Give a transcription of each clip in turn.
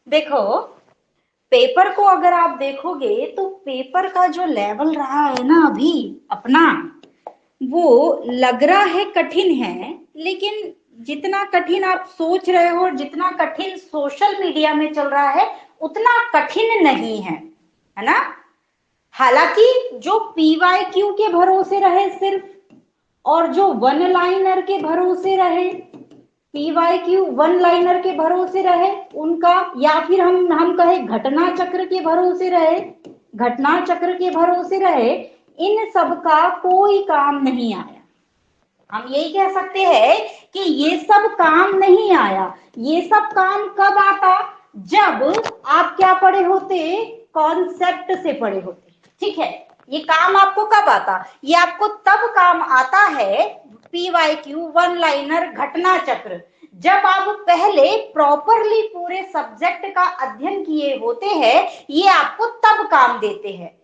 देखो, पेपर को अगर आप देखोगे तो पेपर का जो लेवल रहा है ना अभी अपना, वो लग रहा है कठिन है, लेकिन जितना कठिन आप सोच रहे हो और जितना कठिन सोशल मीडिया में चल रहा है उतना कठिन नहीं है ना। हालांकि जो पीवाईक्यू के भरोसे रहे सिर्फ, और जो वन लाइनर के भरोसे रहे, पीवाईक्यू वन लाइनर के भरोसे रहे उनका, या फिर हम कहे घटना चक्र के भरोसे रहे, घटना चक्र के भरोसे रहे, इन सब का कोई काम नहीं आया। हम यही कह सकते हैं कि ये सब काम नहीं आया। ये सब काम कब आता? जब आप क्या पढ़े होते? कॉन्सेप्ट से पढ़े होते। ठीक है, ये काम आपको कब आता? ये आपको तब काम आता है, पीवाईक्यू वन लाइनर घटना चक्र, जब आप पहले प्रॉपरली पूरे सब्जेक्ट का अध्ययन किए होते हैं, ये आपको तब काम देते हैं।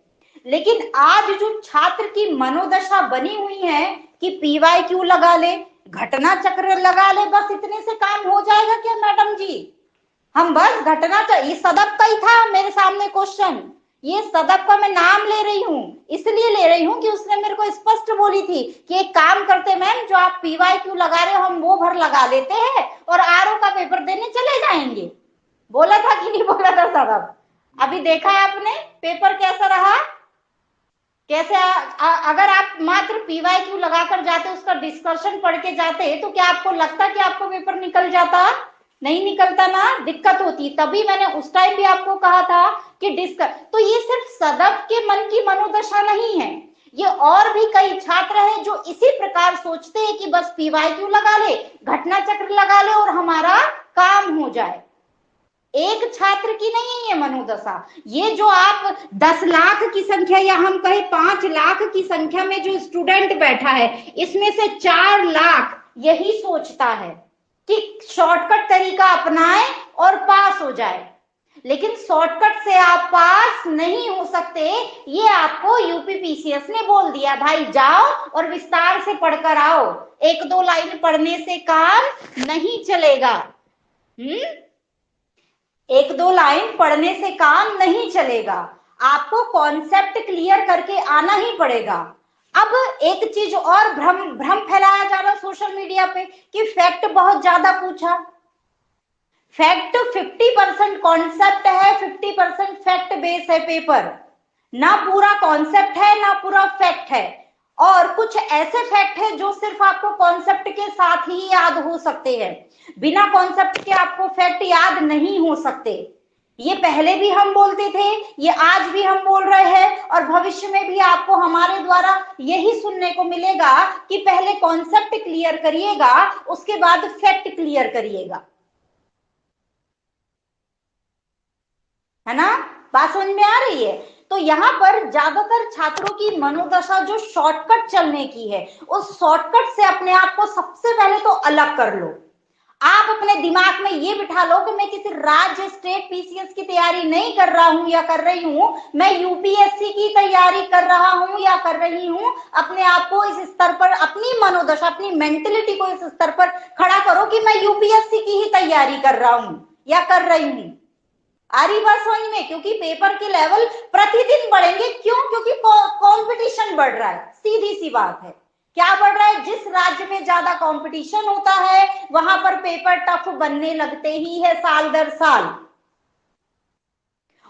लेकिन आज जो छात्र की मनोदशा बनी हुई है कि पीवाईक्यू लगा ले, घटना चक्र लगा ले, बस इतने से काम हो जाएगा क्या मैडम जी? हम बस घटना चक्र, ये सदप का ही था मेरे सामने क्वेश्चन, ये सदप का मैं नाम ले रही हूँ, इसलिए ले रही हूँ कि उसने मेरे को स्पष्ट बोली थी कि एक काम करते मैम, जो आप पीवाईक्यू लगा रहे हो हम वो भर लगा लेते हैं और आरओ का पेपर देने चले जाएंगे। बोला था कि नहीं बोला था सदप? अभी देखा है आपने पेपर कैसा रहा? कैसे अगर आप मात्र पीवाईक्यू लगाकर जाते, उसका डिस्कशन पढ़ के जाते, तो क्या आपको लगता कि आपको पेपर निकल जाता? नहीं निकलता ना, दिक्कत होती। तभी मैंने उस टाइम भी आपको कहा था कि तो ये सिर्फ सदफ के मन की मनोदशा नहीं है, ये और भी कई छात्र हैं जो इसी प्रकार सोचते हैं कि बस पीवाईक्यू लगा ले, घटना चक्र लगा ले और हमारा काम हो जाए। एक छात्र की नहीं है ये मनोदशा। ये जो आप 10 लाख की संख्या या हम कहे 5 लाख की संख्या में जो स्टूडेंट बैठा है, इसमें से 4 लाख यही सोचता है कि शॉर्टकट तरीका अपनाए और पास हो जाए। लेकिन शॉर्टकट से आप पास नहीं हो सकते, ये आपको यूपी पीसीएस ने बोल दिया। भाई जाओ और विस्तार से पढ़कर आओ, 1-2 लाइन पढ़ने से काम नहीं चलेगा। 1-2 लाइन पढ़ने से काम नहीं चलेगा, आपको कॉन्सेप्ट क्लियर करके आना ही पड़ेगा। अब एक चीज और भ्रम भ्रम फैलाया जा रहा सोशल मीडिया पे कि फैक्ट बहुत ज्यादा पूछा। फैक्ट 50% कॉन्सेप्ट है, 50% फैक्ट बेस है पेपर, ना पूरा कॉन्सेप्ट है ना पूरा फैक्ट है। और कुछ ऐसे फैक्ट है जो सिर्फ आपको कॉन्सेप्ट के साथ ही याद हो सकते हैं, बिना कॉन्सेप्ट के आपको फैक्ट याद नहीं हो सकते। ये पहले भी हम बोलते थे, ये आज भी हम बोल रहे हैं, और भविष्य में भी आपको हमारे द्वारा यही सुनने को मिलेगा कि पहले कॉन्सेप्ट क्लियर करिएगा, उसके बाद फैक्ट क्लियर करिएगा। है ना? बात समझ में आ रही है? तो यहाँ पर ज्यादातर छात्रों की मनोदशा जो शॉर्टकट चलने की है, उस शॉर्टकट से अपने आप को सबसे पहले तो अलग कर लो। आप अपने दिमाग में ये बिठा लो कि मैं किसी राज्य स्टेट पीसीएस की तैयारी नहीं कर रहा हूं या कर रही हूं, मैं यूपीएससी की तैयारी कर रहा हूं या कर रही हूं। अपने आप को इस स्तर पर, अपनी मनोदशा, अपनी मेंटलिटी को इस स्तर पर खड़ा करो कि मैं यूपीएससी की ही तैयारी कर रहा हूं या कर रही हूं। आ रही बात समझ में? क्योंकि पेपर के लेवल प्रतिदिन बढ़ेंगे। क्यों? क्योंकि कंपटीशन बढ़ रहा है, सीधी सी बात है। क्या बढ़ रहा है? जिस राज्य में ज्यादा कंपटीशन होता है वहां पर पेपर टफ बनने लगते ही है साल दर साल।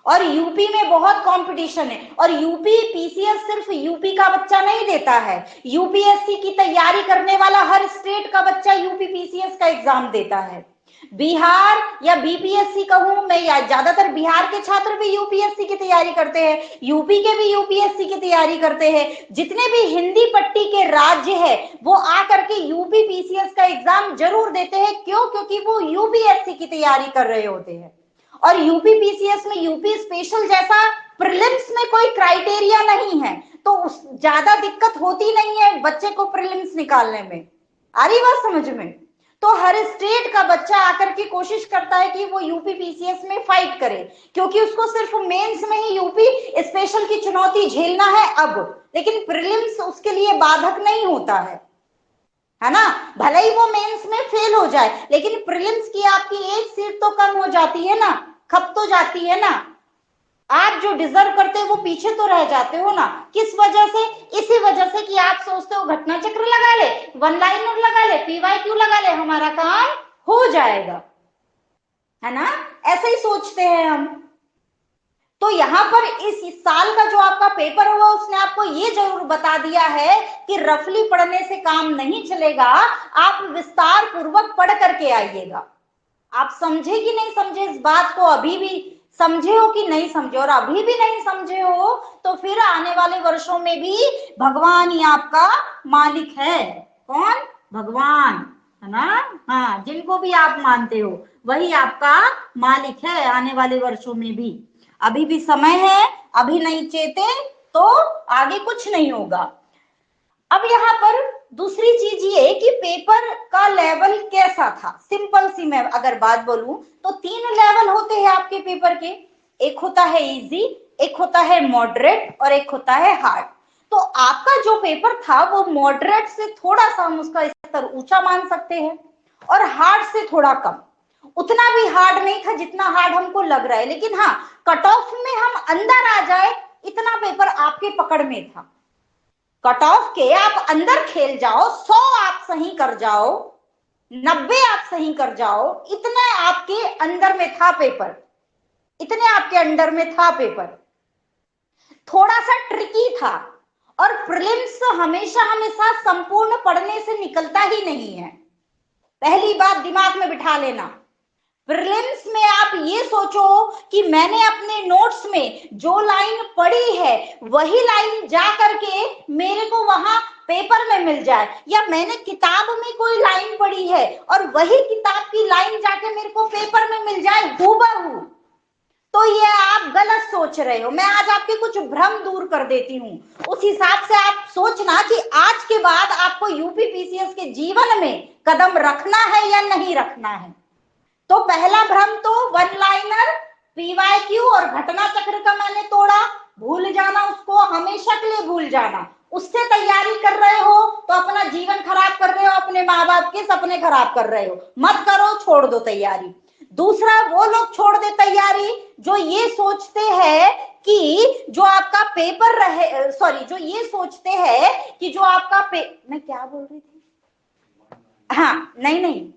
और यूपी में बहुत कंपटीशन है, और यूपी पीसीएस सिर्फ यूपी का बच्चा नहीं देता है, यूपीएससी की तैयारी करने वाला हर स्टेट का बच्चा यूपी पीसीएस का एग्जाम देता है। बिहार या बीपीएससी कहूं मैं, या ज्यादातर बिहार के छात्र भी यूपीएससी की तैयारी करते हैं, यूपी के भी यूपीएससी की तैयारी करते हैं। जितने भी हिंदी पट्टी के राज्य है वो आकर के यूपी पीसीएस का एग्जाम जरूर देते हैं। क्यों? क्योंकि वो यूपीएससी की तैयारी कर रहे होते हैं। और यूपी पीसीएस में यूपी स्पेशल जैसा प्रीलिम्स में कोई क्राइटेरिया नहीं है, तो ज्यादा दिक्कत होती नहीं है बच्चे को प्रीलिम्स निकालने में। आ रही बात समझ में? तो हर स्टेट का बच्चा आकर के कोशिश करता है कि वो यूपी पीसीएस में फाइट करे, क्योंकि उसको सिर्फ मेंस में ही यूपी स्पेशल की चुनौती झेलना है अब, लेकिन प्रीलिम्स उसके लिए बाधक नहीं होता है ना? भले ही वो मेंस में फेल हो जाए, लेकिन प्रीलिम्स की आपकी एक सीट तो कम हो जाती है ना, खप तो जाती है ना, आप जो डिजर्व करते हो वो पीछे तो रह जाते हो ना। किस वजह से? इसी वजह से कि आप सोचते हो घटना चक्र लगा ले, वन लाइनर लगा ले, PYQ लगा ले, हमारा काम हो जाएगा, है ना, ऐसे ही सोचते हैं हम। तो यहाँ पर इस साल का जो आपका पेपर हुआ उसने आपको ये जरूर बता दिया है कि रफली पढ़ने से काम नहीं चलेगा, आप विस्तार पूर्वक पढ़ करके आइएगा। आप समझे कि नहीं समझे इस बात को, अभी भी समझे हो कि नहीं समझे? और अभी भी नहीं समझे हो तो फिर आने वाले वर्षों में भी भगवान ही आपका मालिक है। कौन? भगवान, है ना। हाँ, जिनको भी आप मानते हो वही आपका मालिक है आने वाले वर्षों में भी। अभी भी समय है, अभी नहीं चेते तो आगे कुछ नहीं होगा। अब यहाँ पर दूसरी चीज ये कि पेपर का लेवल कैसा था। सिंपल सी मैं अगर बात बोलूं तो 3 लेवल होते हैं आपके पेपर के, एक होता है इजी, एक होता है मॉडरेट और एक होता है हार्ड। तो आपका जो पेपर था वो मॉडरेट से थोड़ा सा हम उसका स्तर ऊंचा मान सकते हैं और हार्ड से थोड़ा कम। उतना भी हार्ड नहीं था जितना हार्ड हमको लग रहा है, लेकिन हाँ, कट ऑफ में हम अंदर आ जाए इतना पेपर आपके पकड़ में था। कट ऑफ के आप अंदर खेल जाओ, 100 आप सही कर जाओ, 90 आप सही कर जाओ, इतना आपके अंदर में था पेपर, इतने आपके अंदर में था पेपर। थोड़ा सा ट्रिकी था और प्रीलिम्स हमेशा हमेशा संपूर्ण पढ़ने से निकलता ही नहीं है, पहली बात दिमाग में बिठा लेना। प्रीलिम्स में आप ये सोचो कि मैंने अपने नोट्स में जो लाइन पढ़ी है वही लाइन जा करके मेरे को वहां पेपर में मिल जाए, या मैंने किताब में कोई लाइन पढ़ी है और वही किताब की लाइन जाके मेरे को पेपर में मिल जाए हूबहू, तो ये आप गलत सोच रहे हो। मैं आज आपके कुछ भ्रम दूर कर देती हूँ, उस हिसाब से आप सोचना कि आज के बाद आपको यूपी PCS के जीवन में कदम रखना है या नहीं रखना है। तो पहला भ्रम तो वन लाइनर, PYQ और घटना चक्र का मैंने तोड़ा, भूल जाना, उसको हमेशा के लिए भूल जाना। उससे तैयारी कर रहे हो तो अपना जीवन खराब कर रहे हो, अपने माँ बाप के सपने खराब कर रहे हो, मत करो, छोड़ दो तैयारी। दूसरा, वो लोग छोड़ दे तैयारी जो ये सोचते हैं कि जो आपका पेपर रहे, सॉरी, जो ये सोचते हैं कि जो आपका मैं क्या बोल रही थी, हाँ नहीं,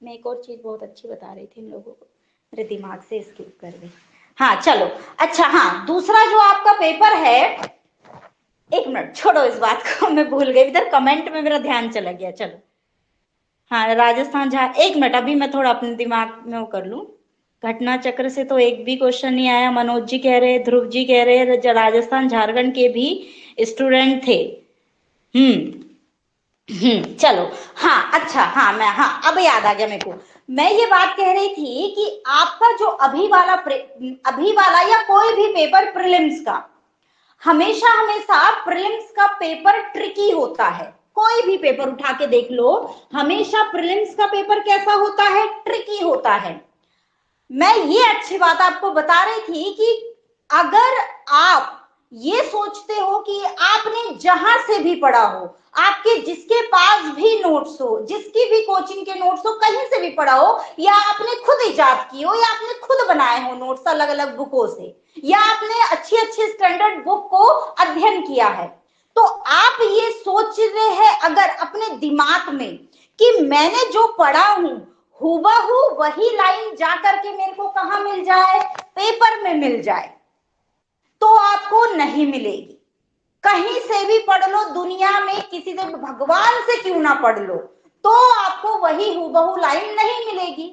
मैं एक और चीज बहुत अच्छी बता रही थी इन लोगों को, मेरे दिमाग से स्किप कर गई। हाँ चलो, अच्छा हाँ, दूसरा जो आपका पेपर है, एक मिनट छोड़ो इस बात को, मैं भूल गई, इधर कमेंट में मेरा ध्यान चला गया। चलो हाँ, राजस्थान एक मिनट, अभी मैं थोड़ा अपने दिमाग में वो कर लूं। घटना चक्र से तो एक भी क्वेश्चन नहीं आया। मनोज जी कह रहे, ध्रुव जी कह रहे राजस्थान झारखंड के भी स्टूडेंट थे। चलो हाँ, अच्छा हाँ, मैं हाँ अब याद आ गया मेरे को। मैं ये बात कह रही थी कि आपका जो अभी वाला या कोई भी पेपर प्रीलिम्स का, हमेशा हमेशा प्रीलिम्स का पेपर ट्रिकी होता है। कोई भी पेपर उठा के देख लो, हमेशा प्रीलिम्स का पेपर कैसा होता है? ट्रिकी होता है। मैं ये अच्छी बात आपको बता रही थी कि अगर आप ये सोचते हो कि आपने जहां से भी पढ़ा हो, आपके जिसके पास भी नोट्स हो, जिसकी भी कोचिंग के नोट्स हो, कहीं से भी पढ़ा हो, या आपने खुद इजाद की हो, या आपने खुद बनाए हो नोट्स अलग अलग बुकों से, या आपने अच्छी अच्छी स्टैंडर्ड बुक को अध्ययन किया है, तो आप ये सोच रहे हैं अगर अपने दिमाग में कि मैंने जो पढ़ा हूं हूबहू वही लाइन जा करके मेरे को कहां मिल जाए? पेपर में मिल जाए, तो आपको नहीं मिलेगी। कहीं से भी पढ़ लो दुनिया में, किसी से, भगवान से क्यों ना पढ़ लो, तो आपको वही हूबहू लाइन नहीं मिलेगी।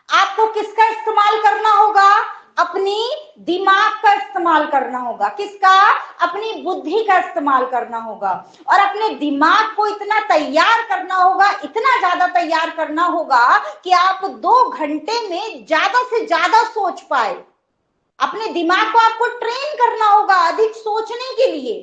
आपको किसका इस्तेमाल करना होगा? अपनी दिमाग का इस्तेमाल करना होगा। किसका? अपनी बुद्धि का इस्तेमाल करना होगा, और अपने दिमाग को इतना तैयार करना होगा, इतना ज्यादा तैयार करना होगा कि आप 2 घंटे में ज्यादा से ज्यादा सोच पाए। अपने दिमाग को आपको ट्रेन करना होगा अधिक सोचने के लिए,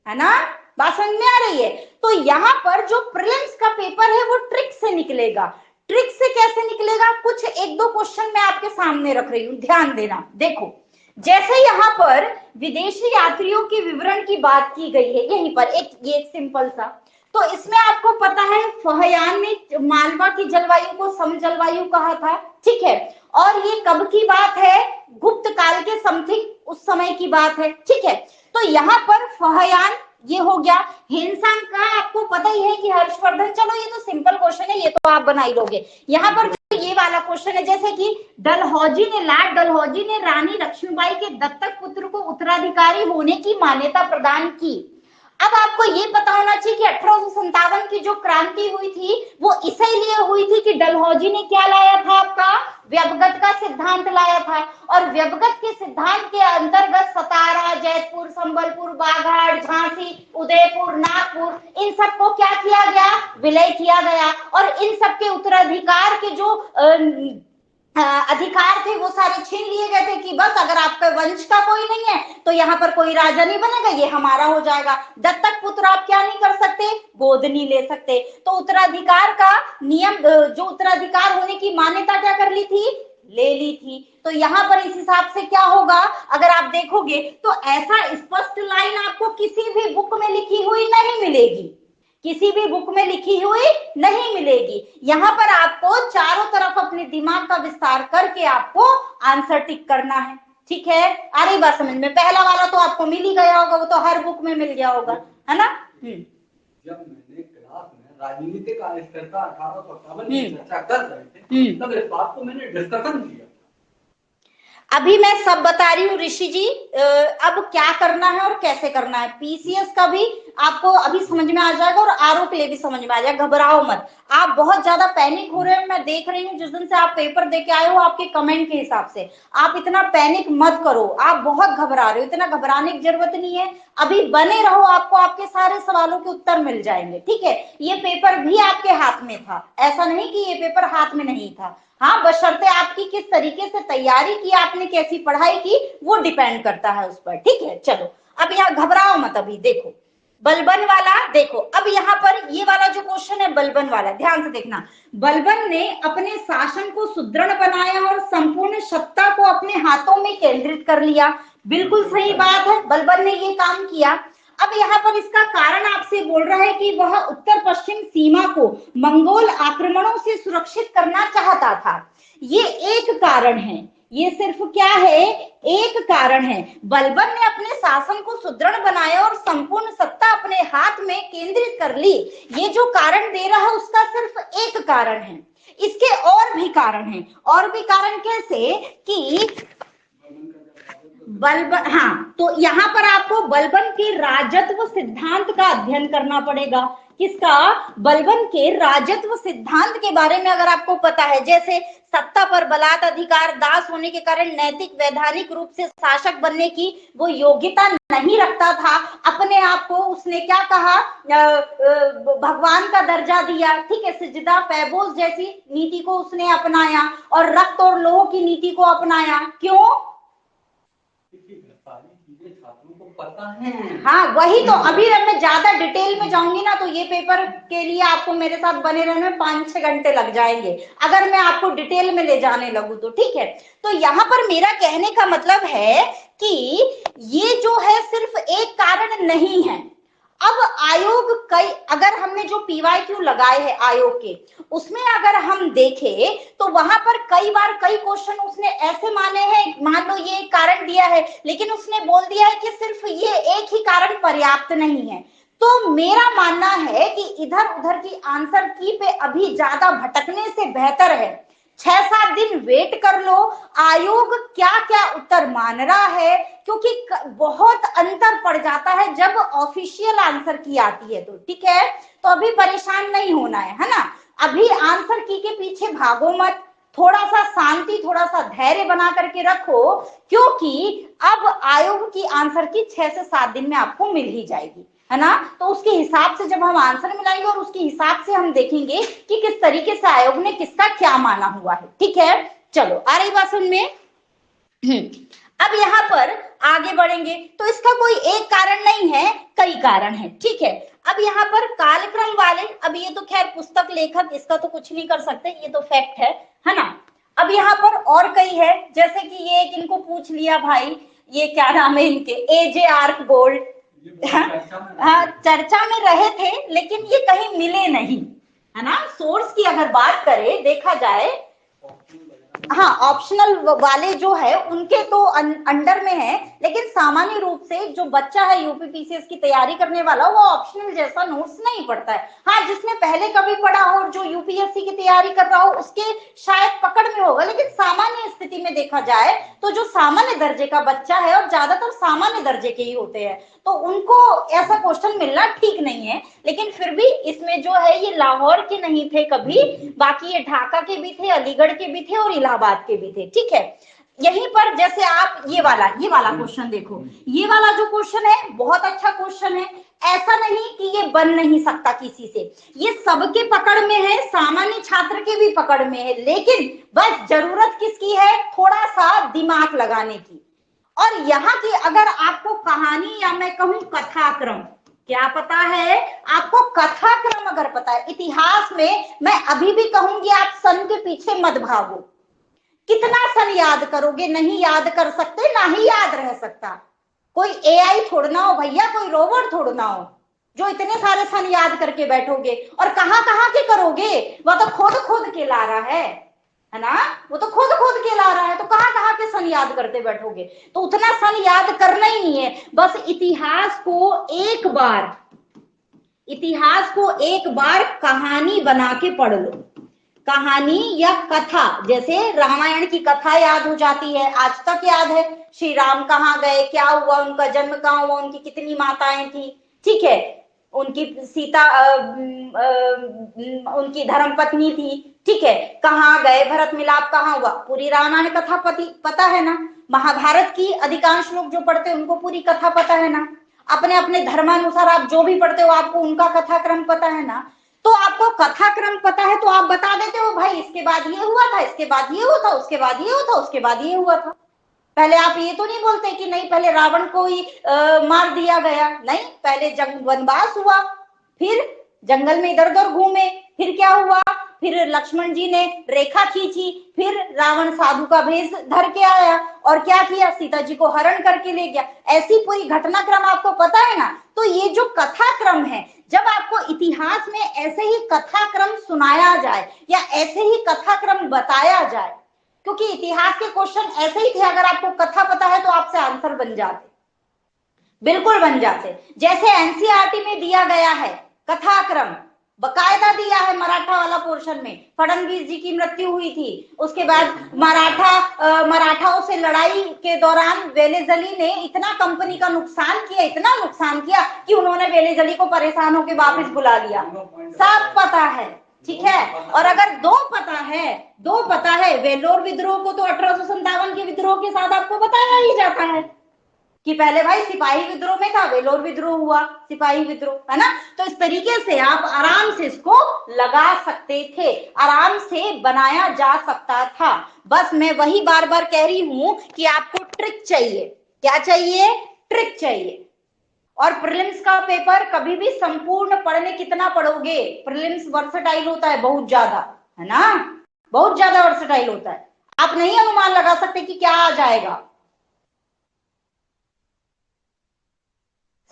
है ना। बात समझ में आ रही है? तो यहाँ पर जो प्रीलिम्स का पेपर है वो ट्रिक से निकलेगा। ट्रिक से कैसे निकलेगा? कुछ 1-2 क्वेश्चन मैं आपके सामने रख रही हूं, ध्यान देना। देखो, जैसे यहाँ पर विदेशी यात्रियों के विवरण की बात की गई है, यहीं पर ये एक सिंपल सा, तो इसमें आपको पता है फहयान ने मालवा की जलवायु को सम जलवायु कहा था, ठीक है। और ये कब की बात है, गुप्त काल के समथिंग उस समय की बात है, ठीक है। तो यहाँ पर फहयान ये हो गया। हेनसांग का आपको पता ही है कि हर्षवर्धन, चलो ये तो सिंपल क्वेश्चन है, ये तो आप बना ही लोगे। यहाँ पर ये वाला क्वेश्चन है, जैसे कि डलहौजी ने, लॉर्ड डलहौजी ने रानी लक्ष्मीबाई के दत्तक पुत्र को उत्तराधिकारी होने की मान्यता प्रदान की। अब आपको ये पता होना चाहिए कि 1857 की जो क्रांति हुई थी वो इसीलिए हुई थी कि डलहौजी ने क्या लाया था, आपका व्यवगत का सिद्धांत लाया था। और व्यवगत के सिद्धांत के अंतर्गत सतारा, जयपुर, संबलपुर, बाघाट, झांसी, उदयपुर, नागपुर, इन सबको क्या किया गया, विलय किया गया। और इन सबके उत्तराधिकार के जो अधिकार थे वो सारे छीन लिए गए थे कि बस अगर आपका वंश का कोई नहीं है तो यहाँ पर कोई राजा नहीं बनेगा, ये हमारा हो जाएगा। दत्तक पुत्र आप क्या नहीं कर सकते, गोद नहीं ले सकते। तो उत्तराधिकार का नियम, जो उत्तराधिकार होने की मान्यता क्या कर ली थी, ले ली थी। तो यहाँ पर इस हिसाब से क्या होगा, अगर आप देखोगे तो ऐसा स्पष्ट लाइन आपको किसी भी बुक में लिखी हुई नहीं मिलेगी, किसी भी बुक में लिखी हुई नहीं मिलेगी। यहाँ पर आपको चारों तरफ अपने दिमाग का विस्तार करके आपको आंसर टिक करना है, ठीक है। आ रही बात समझ में? पहला वाला तो आपको मिल ही गया होगा, वो तो हर बुक में मिल गया होगा, है ना। जब मैंने क्लास में राजनीतिक आविष्कर्ता 1857 की चर्चा कर रहे थे तब इस बात को मैंने डिस्कशन किया। अभी मैं सब बता रही हूँ ऋषि जी, अब क्या करना है और कैसे करना है। पीसीएस का भी आपको अभी समझ में आ जाएगा और आरओ के लिए भी समझ में आ जाएगा, घबराओ मत। आप बहुत ज्यादा पैनिक हो रहे हो, मैं देख रही हूँ जिस दिन से आप पेपर दे के आए हो आपके कमेंट के हिसाब से। आप इतना पैनिक मत करो, आप बहुत घबरा रहे हो, इतना घबराने की जरूरत नहीं है। अभी बने रहो, आपको आपके सारे सवालों के उत्तर मिल जाएंगे, ठीक है। ये पेपर भी आपके हाथ में था, ऐसा नहीं कि ये पेपर हाथ में नहीं था। हाँ, बशर्ते आपकी किस तरीके से तैयारी की, आपने कैसी पढ़ाई की, वो डिपेंड करता है उस पर, ठीक है। चलो अब यहाँ घबराओ मत, अभी देखो बलबन वाला देखो। अब यहाँ पर ये वाला जो क्वेश्चन है बलबन वाला, ध्यान से देखना। बलबन ने अपने शासन को सुदृढ़ बनाया और संपूर्ण सत्ता को अपने हाथों में केंद्रित कर लिया। बिल्कुल सही बात है, बलबन ने ये काम किया। अब यहाँ पर इसका कारण आपसे बोल रहा है कि वह उत्तर पश्चिम सीमा को मंगोल आक्रमणों से सुरक्षित करना चाहता था। ये एक कारण है, ये सिर्फ क्या है, एक कारण है। बलबन ने अपने शासन को सुदृढ़ बनाया और संपूर्ण सत्ता अपने हाथ में केंद्रित कर ली। ये जो कारण दे रहा है उसका सिर्फ एक कारण है, इसके और भी कारण है। और भी कारण कैसे कि बलबन, हाँ, तो यहाँ पर आपको बलबन के राजत्व सिद्धांत का अध्ययन करना पड़ेगा। किसका, बलबन के राजत्व सिद्धांत के बारे में अगर आपको पता है, जैसे सत्ता पर बलात् अधिकार, दास होने के कारण नैतिक वैधानिक रूप से शासक बनने की वो योग्यता नहीं रखता था, अपने आप को उसने क्या कहा, भगवान का दर्जा दिया, ठीक है। सिजदा पैबोस जैसी नीति को उसने अपनाया और रक्त और लोह की नीति को अपनाया। क्यों, पता है। हाँ वही तो, अभी मैं ज्यादा डिटेल में जाऊंगी ना तो ये पेपर के लिए आपको मेरे साथ बने रहने में 5-6 घंटे लग जाएंगे, अगर मैं आपको डिटेल में ले जाने लगूं तो, ठीक है। तो यहाँ पर मेरा कहने का मतलब है कि ये जो है सिर्फ एक कारण नहीं है। अब आयोग कई, अगर हमने जो पीवाईक्यू लगाए हैं आयोग के, उसमें अगर हम देखें तो वहां पर कई बार कई क्वेश्चन उसने ऐसे माने हैं, मान लो ये कारण दिया है लेकिन उसने बोल दिया है कि सिर्फ ये एक ही कारण पर्याप्त नहीं है। तो मेरा मानना है कि इधर उधर की आंसर की पे अभी ज्यादा भटकने से बेहतर है 6-7 दिन वेट कर लो, आयोग क्या क्या उत्तर मान रहा है, क्योंकि बहुत अंतर पड़ जाता है जब ऑफिशियल आंसर की आती है तो, ठीक है। तो अभी परेशान नहीं होना है ना। अभी आंसर की के पीछे भागो मत, थोड़ा सा शांति, थोड़ा सा धैर्य बना करके रखो, क्योंकि अब आयोग की आंसर की 6 से 7 दिन में आपको मिल ही जाएगी, है ना। तो उसके हिसाब से जब हम आंसर मिलाएंगे और उसके हिसाब से हम देखेंगे कि किस तरीके से आयोग ने किसका क्या माना हुआ है, ठीक है। चलो आ रही बात समझ में? अब यहाँ पर आगे बढ़ेंगे तो इसका कोई एक कारण नहीं है, कई कारण है, ठीक है। अब यहाँ पर कालक्रम वाले, अब ये तो खैर पुस्तक लेखक, इसका तो कुछ नहीं कर सकते, ये तो फैक्ट है ना। अब यहाँ पर और कई है, जैसे कि ये एक इनको पूछ लिया भाई, ये क्या नाम है इनके, एजे आर्क गोल्ड, हाँ चर्चा में रहे थे लेकिन ये कहीं मिले नहीं, है ना। सोर्स की अगर बात करें, देखा जाए हाँ, ऑप्शनल वाले जो है उनके तो अंडर में है, लेकिन सामान्य रूप से जो बच्चा है यूपीपीसीएस की तैयारी करने वाला वो ऑप्शनल जैसा नोट्स नहीं पढ़ता है। हाँ, जिसने पहले कभी पढ़ा हो और जो यूपीएससी की तैयारी कर रहा हो उसके शायद पकड़ में होगा, लेकिन सामान्य स्थिति में देखा जाए तो जो सामान्य दर्जे का बच्चा है, और ज्यादातर सामान्य दर्जे के ही होते हैं, तो उनको ऐसा क्वेश्चन मिलना ठीक नहीं है। लेकिन फिर भी इसमें जो है ये लाहौर के नहीं थे कभी, बाकी ये ढाका के भी थे, अलीगढ़ के भी थे और इलाहाबाद के भी थे। ठीक है, यहीं पर जैसे आप ये वाला क्वेश्चन देखो, ये वाला जो क्वेश्चन है बहुत अच्छा क्वेश्चन है। ऐसा नहीं कि ये बन नहीं सकता किसी से, ये सबके पकड़ में है, सामान्य छात्र के भी पकड़ में है, लेकिन बस जरूरत किसकी है, थोड़ा सा दिमाग लगाने की। और यहाँ की अगर आपको कहानी या मैं कहूं कथाक्रम, क्या पता है आपको, कथाक्रम अगर पता है इतिहास में, मैं अभी भी कहूंगी आप सन के पीछे मत भागो। कितना सन याद करोगे, नहीं याद कर सकते, ना ही याद रह सकता। कोई एआई थोड़ना हो भैया, कोई रोबोट थोड़ना हो जो इतने सारे सन याद करके बैठोगे। और कहां कहां के करोगे, वह तो खुद के ला रहा है ना, वो तो खुद के ला रहा है, तो कहां कहां के सन याद करते बैठोगे। तो उतना सन याद करना ही नहीं है, बस इतिहास को एक बार कहानी बना के पढ़ लो। कहानी या कथा, जैसे रामायण की कथा याद हो जाती है, आज तक याद है, श्री राम कहाँ गए, क्या हुआ, उनका जन्म कहाँ हुआ, उनकी कितनी माताएं थी, ठीक है, उनकी सीता उनकी धर्मपत्नी थी, ठीक है, कहाँ गए, भरत मिलाप कहाँ हुआ, पूरी रामायण कथा पता है ना। महाभारत की अधिकांश लोग जो पढ़ते हैं उनको पूरी कथा पता है ना। अपने अपने धर्मानुसार आप जो भी पढ़ते हो आपको उनका कथाक्रम पता है ना। तो आपको कथाक्रम पता है तो आप बता देते हो भाई इसके बाद ये हुआ था, इसके बाद ये हुआ था, उसके बाद ये हुआ था, उसके बाद ये हुआ था। पहले आप ये तो नहीं बोलते कि नहीं पहले रावण को ही मार दिया गया, नहीं, पहले वनवास हुआ, फिर जंगल में इधर उधर घूमे, फिर क्या हुआ, फिर लक्ष्मण जी ने रेखा खींची, फिर रावण साधु का भेष धर के आया और क्या किया, सीता जी को हरण करके ले गया। ऐसी पूरी घटनाक्रम आपको पता है ना। तो ये जो कथाक्रम है, जब आपको इतिहास में ऐसे ही कथाक्रम सुनाया जाए या ऐसे ही कथाक्रम बताया जाए, क्योंकि इतिहास के क्वेश्चन ऐसे ही थे, अगर आपको कथा पता है तो आपसे आंसर बन जाते, बिल्कुल बन जाते। जैसे एनसीईआरटी में दिया गया है कथाक्रम, बकायदा दिया है मराठा वाला पोर्शन में, फडणवीस जी की मृत्यु हुई थी, उसके बाद मराठाओं से लड़ाई के दौरान वेलेजली ने इतना कंपनी का नुकसान किया, इतना नुकसान किया कि उन्होंने वेलेजली को परेशान होकर वापस बुला लिया। सब पता है, ठीक है। और अगर दो पता है, वेल्लोर विद्रोह को तो 1857 के विद्रोह के साथ आपको बताया ही जाता है कि पहले भाई सिपाही विद्रोह में था, वेलोर विद्रोह हुआ, सिपाही विद्रोह, है ना। तो इस तरीके से आप आराम से इसको लगा सकते थे, आराम से बनाया जा सकता था। बस मैं वही बार बार कह रही हूं कि आपको ट्रिक चाहिए। क्या चाहिए, ट्रिक चाहिए। और प्रीलिम्स का पेपर कभी भी संपूर्ण पढ़ने कितना पढ़ोगे, प्रीलिम्स वर्सेटाइल होता है बहुत ज्यादा, है ना, बहुत ज्यादा वर्सेटाइल होता है। आप नहीं अनुमान लगा सकते कि क्या आ जाएगा,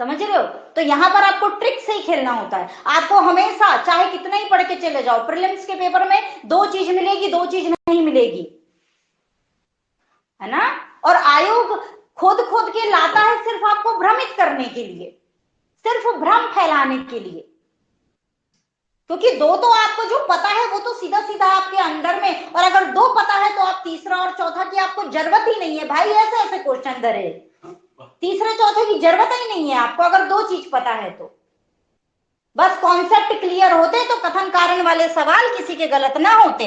समझ रहे हो। तो यहां पर आपको ट्रिक से ही खेलना होता है। आपको हमेशा चाहे कितना ही पढ़ के चले जाओ, प्रीलिम्स के पेपर में दो चीज मिलेगी, दो चीज नहीं मिलेगी, है ना। और आयोग खुद के लाता है सिर्फ आपको भ्रमित करने के लिए, सिर्फ भ्रम फैलाने के लिए। क्योंकि दो तो आपको जो पता है वो तो सीधा सीधा आपके अंदर में, और अगर दो पता है तो आप तीसरा और चौथा की आपको जरूरत ही नहीं है भाई। ऐसे ऐसे क्वेश्चन धरे, तीसरे चौथे की जरूरत ही नहीं है आपको अगर दो चीज पता है तो। बस कॉन्सेप्ट क्लियर होते तो कथन कारण वाले सवाल किसी के गलत ना होते।